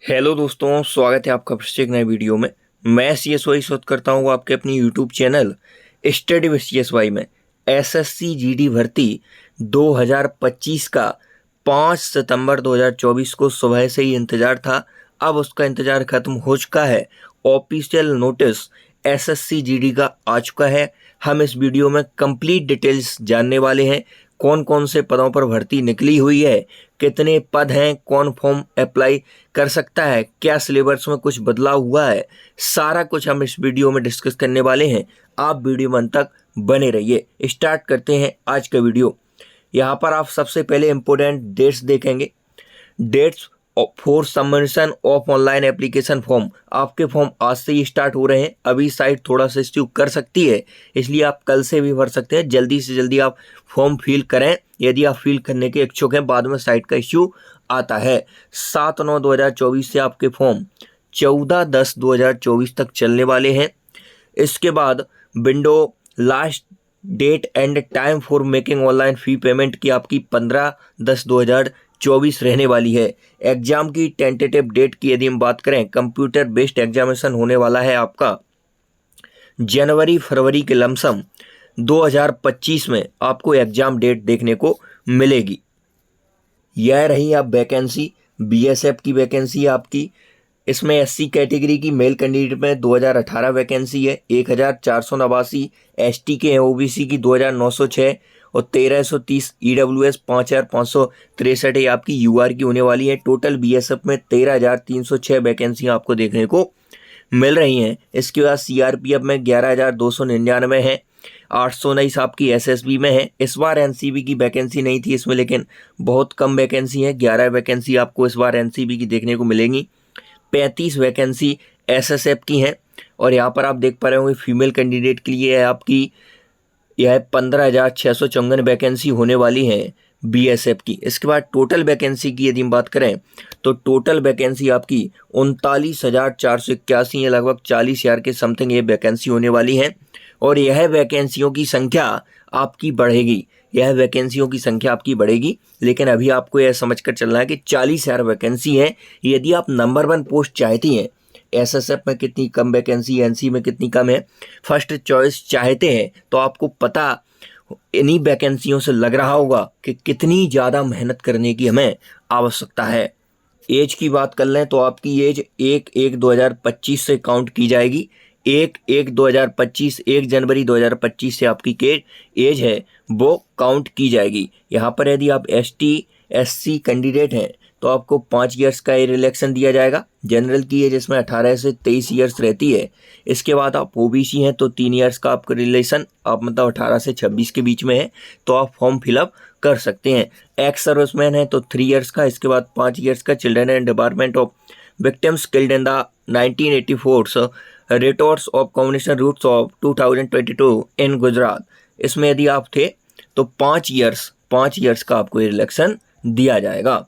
Hello दोस्तों, स्वागत है आपका फिर से एक नए वीडियो में। मैं CSY शोध करता हूँ आपके अपनी YouTube channel study with CSY में। SSC GD भर्ती 2025 का 5 सितंबर 2024 को सुबह से ही इंतज़ार था। अब उसका इंतज़ार ख़त्म हो चुका है। ऑफिशियल नोटिस SSC GD का आ चुका है। हम इस वीडियो में कंप्लीट डिटेल्स जानने वाले हैं। कौन कौन से पदों पर भर्ती निकली हुई है, कितने पद हैं, कौन फॉर्म अप्लाई कर सकता है, क्या सिलेबस में कुछ बदलाव हुआ है, सारा कुछ हम इस वीडियो में डिस्कस करने वाले हैं। आप वीडियो में अंत तक बने रहिए। स्टार्ट करते हैं आज का वीडियो। यहाँ पर आप सबसे पहले इंपॉर्टेंट डेट्स देखेंगे। Dates for submission of online application form. आपके फॉर्म आज से ही स्टार्ट हो रहे हैं। अभी साइट थोड़ा सा इश्यू कर सकती है, इसलिए आप कल से भी भर सकते हैं। जल्दी से जल्दी आप फॉर्म फिल करें यदि आप फिल करने के इच्छुक हैं। बाद में साइट का इश्यू आता है। 7/9/2024 से आपके फॉर्म 14/10/2024 तक चलने वाले हैं। इसके बाद window last date and time for making online fee payment की आपकी 15/10/2024 रहने वाली है। एग्ज़ाम की टेंटेटिव डेट की यदि हम बात करें, कंप्यूटर बेस्ड एग्जामिनेशन होने वाला है आपका जनवरी फरवरी के लमसम 2025 में आपको एग्ज़ाम डेट देखने को मिलेगी। यह रही आप वैकेंसी। BSF की वैकेंसी आपकी। इसमें SC कैटेगरी की मेल कैंडिडेट में 2018 वैकेंसी है, 1489। ST के OBC की 2906 और 1330। EWS 5563 ये आपकी UR की होने वाली है। टोटल BSF में 13306 वैकेंसियाँ आपको देखने को मिल रही हैं। इसके बाद CRPF में 11299 है। 819 आपकी SSB में है। इस बार NCB की वैकेंसी नहीं थी इसमें, लेकिन बहुत कम वैकेंसी है। 11 वैकेंसी आपको इस बार NCB की देखने को मिलेंगी। 35 वैकेंसी SSF की हैं। और यहाँ पर आप देख पा रहे होंगे फीमेल कैंडिडेट के लिए है आपकी यह 15,654 वैकेंसी होने वाली है BSF की। इसके बाद टोटल वैकेंसी की यदि हम बात करें तो टोटल वैकेंसी आपकी 39,481 है। लगभग 40,000 के समथिंग ये वैकेंसी होने वाली है। और यह वैकेंसियों की संख्या आपकी बढ़ेगी। यह वैकेंसियों की संख्या आपकी बढ़ेगी, लेकिन अभी आपको यह समझकर चलना है कि 40,000 वैकेंसी है। यदि आप नंबर 1 पोस्ट चाहती हैं, SSF में कितनी कम वैकेंसी, NC में कितनी कम है, फर्स्ट चॉइस चाहते हैं, तो आपको पता इन्हीं वैकेंसियों से लग रहा होगा कि कितनी ज़्यादा मेहनत करने की हमें आवश्यकता है। एज की बात कर लें तो आपकी एज 1/1/2025 से काउंट की जाएगी। 1/1/2025, 1 जनवरी 2025 से आपकी एज है वो काउंट की जाएगी। यहाँ पर यदि आप ST SC कैंडिडेट हैं तो आपको 5 ईयर्स का एज रिलैक्सेशन दिया जाएगा। जनरल की एज इसमें 18 से 23 ईयर्स रहती है। इसके बाद आप OBC हैं तो 3 ईयर्स का आपका रिलेशन, आप मतलब 18 से 26 के बीच में है तो आप फॉर्म फिलअप कर सकते हैं। एक्स सर्विसमैन है तो 3 ईयर्स का। इसके बाद 5 ईयर्स का। Children and department of victims killed in the 1984 riots of communication routes of 2022 in Gujarat. इसमें यदि आप थे तो 5 ईयर्स का आपको रिलैक्सेशन दिया जाएगा।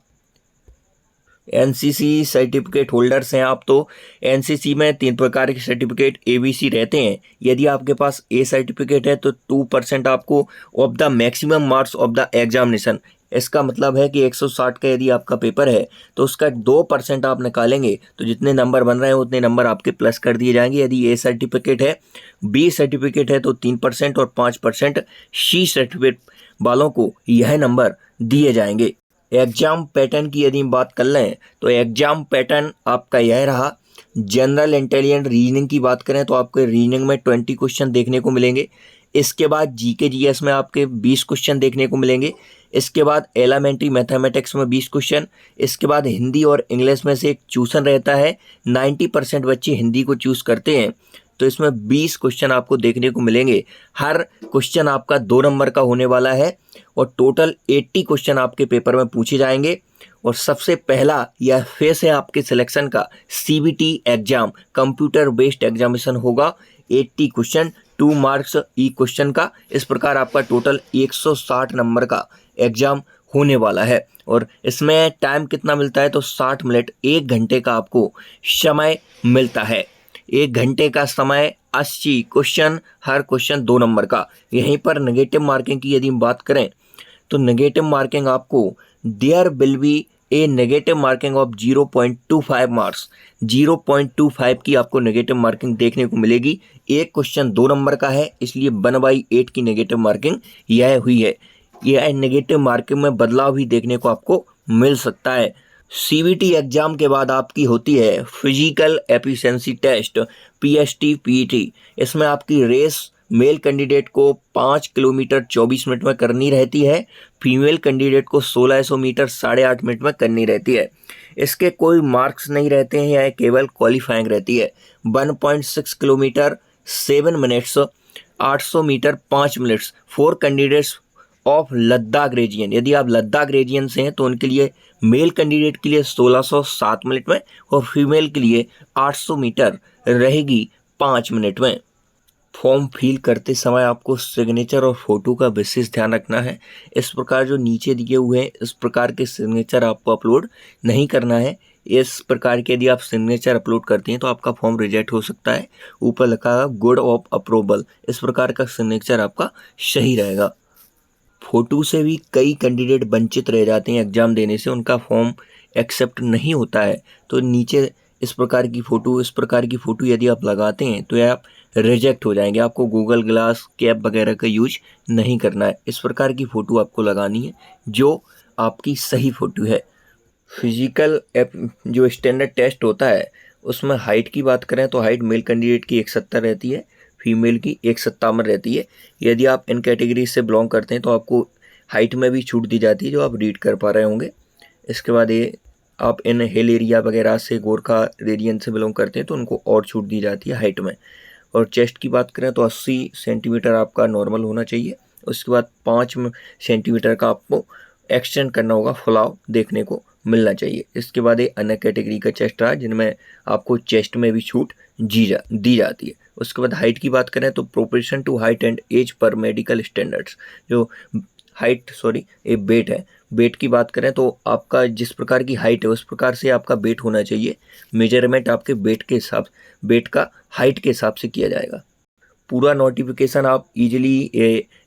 NCC सर्टिफिकेट होल्डर्स हैं आप तो NCC में 3 प्रकार के सर्टिफिकेट ABC रहते हैं। यदि आपके पास A सर्टिफिकेट है तो 2% आपको of the maximum marks of the examination. इसका मतलब है कि 160 का यदि आपका पेपर है तो उसका 2% आप निकालेंगे तो जितने नंबर बन रहे हैं उतने नंबर आपके प्लस कर दिए जाएंगे। यदि A सर्टिफिकेट है, B सर्टिफिकेट है तो 3% और 5% C सर्टिफिकेट वालों को यह नंबर दिए जाएंगे। एग्जाम पैटर्न की यदि हम बात कर लें तो एग्जाम पैटर्न आपका यह रहा। जनरल इंटेलिजेंट रीजनिंग की बात करें तो आपके रीजनिंग में 20 क्वेश्चन देखने को मिलेंगे। इसके बाद GK GS में आपके 20 क्वेश्चन देखने को मिलेंगे। इसके बाद एलिमेंट्री मैथमेटिक्स में 20 क्वेश्चन। इसके बाद हिंदी और इंग्लिश में से एक चूसन रहता है। 90% बच्चे हिंदी को चूज़ करते हैं तो इसमें 20 क्वेश्चन आपको देखने को मिलेंगे। हर क्वेश्चन आपका 2 नंबर का होने वाला है और टोटल 80 क्वेश्चन आपके पेपर में पूछे जाएंगे। और सबसे पहला यह फेस है आपके सिलेक्शन का CBT exam, computer based examination होगा। 80 क्वेश्चन, 2 मार्क्स ई क्वेश्चन का। इस प्रकार आपका टोटल 160 नंबर का एग्जाम होने वाला है। और इसमें टाइम कितना मिलता है तो 60 मिनट, 1 घंटे का आपको समय मिलता है। 1 घंटे का समय, 80 क्वेश्चन, हर क्वेश्चन 2 नंबर का। यहीं पर नेगेटिव मार्किंग की यदि हम बात करें तो नेगेटिव मार्किंग आपको there will be a negative marking of 0.25 marks. 0.25 की आपको नेगेटिव मार्किंग देखने को मिलेगी। एक क्वेश्चन 2 नंबर का है, इसलिए 1/8 की नेगेटिव मार्किंग यह हुई है। यह नेगेटिव मार्किंग में बदलाव भी देखने को आपको मिल सकता है। सीबीटी एग्जाम के बाद आपकी होती है physical efficiency test, PST PET. इसमें आपकी रेस मेल कैंडिडेट को 5 किलोमीटर 24 मिनट में करनी रहती है, फीमेल कैंडिडेट को 1600 मीटर 8.5 मिनट में करनी रहती है। इसके कोई मार्क्स नहीं रहते हैं, यह केवल क्वालिफाइंग रहती है। 1.6 kilometre 7 minutes, 800 metre 5 minutes for candidates of Ladakh region. यदि आप लद्दाख रीजन से हैं तो उनके लिए मेल कैंडिडेट के लिए 1607 मिनट में और फीमेल के लिए 800 मीटर रहेगी 5 मिनट में। फॉर्म फिल करते समय आपको सिग्नेचर और फोटो का विशेष ध्यान रखना है। इस प्रकार जो नीचे दिए हुए हैं इस प्रकार के सिग्नेचर आपको अपलोड नहीं करना है। इस प्रकार के यदि आप सिग्नेचर अपलोड करते हैं तो आपका फॉर्म रिजेक्ट हो सकता है। ऊपर लिखा है गुड ऑफ अप्रूवल, इस प्रकार का सिग्नेचर आपका सही रहेगा। फोटो से भी कई कैंडिडेट वंचित रह जाते हैं एग्जाम देने से, उनका फॉर्म एक्सेप्ट नहीं होता है। तो नीचे इस प्रकार की फ़ोटो यदि आप लगाते हैं तो आप रिजेक्ट हो जाएंगे। आपको गूगल ग्लास, कैप वगैरह का यूज नहीं करना है। इस प्रकार की फ़ोटो आपको लगानी है जो आपकी सही फ़ोटो है। फिजिकल जो स्टैंडर्ड टेस्ट होता है उसमें हाइट की बात करें तो हाइट मेल कैंडिडेट की 170 रहती है, फीमेल की 157 रहती है। यदि आप इन कैटेगरी से बिलोंग करते हैं तो आपको हाइट में भी छूट दी जाती है, जो आप रीड कर पा रहे होंगे। इसके बाद ये आप इन हिल एरिया वगैरह से, गोरखा रीजन से बिलोंग करते हैं तो उनको और छूट दी जाती है हाइट में। और चेस्ट की बात करें तो 80 सेंटीमीटर आपका नॉर्मल होना चाहिए। उसके बाद 5 सेंटीमीटर का आपको एक्सटेंड करना होगा, फुलाव देखने को मिलना चाहिए। इसके बाद ये अन्य कैटेगरी का चेस्ट रहा जिनमें आपको चेस्ट में भी छूट दी जाती है। उसके बाद हाइट की बात करें तो proportion to height and age पर मेडिकल स्टैंडर्ड्स, जो ये वेट है। वेट की बात करें तो आपका जिस प्रकार की हाइट है उस प्रकार से आपका वेट होना चाहिए। मेजरमेंट आपके वेट का हाइट के हिसाब से किया जाएगा। पूरा नोटिफिकेशन आप इजीली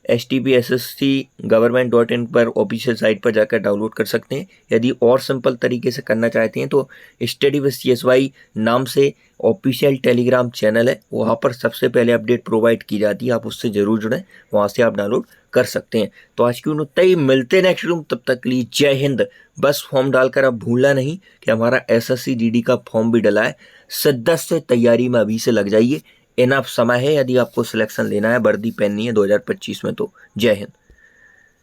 HTTPSSC-government.in पर ऑफिशियल साइट पर जाकर डाउनलोड कर सकते हैं। यदि और सिंपल तरीके से करना चाहते हैं तो स्टडी विद CSY नाम से ऑफिशियल टेलीग्राम चैनल है, वहाँ पर सबसे पहले अपडेट प्रोवाइड की जाती है। आप उससे ज़रूर जुड़ें, वहाँ से आप डाउनलोड कर सकते हैं। तो आज की उतना ही मिलते नेक्स्ट रूम, तब तक के लिए जय हिंद। बस फॉर्म डालकर आप भूलना नहीं कि हमारा SSC DD का फॉर्म भी डला है। शिद्दत से तैयारी में अभी से लग जाइए, इनफ समय है। यदि आपको सिलेक्शन लेना है, वर्दी पहननी है 2025 में, तो जय हिंद।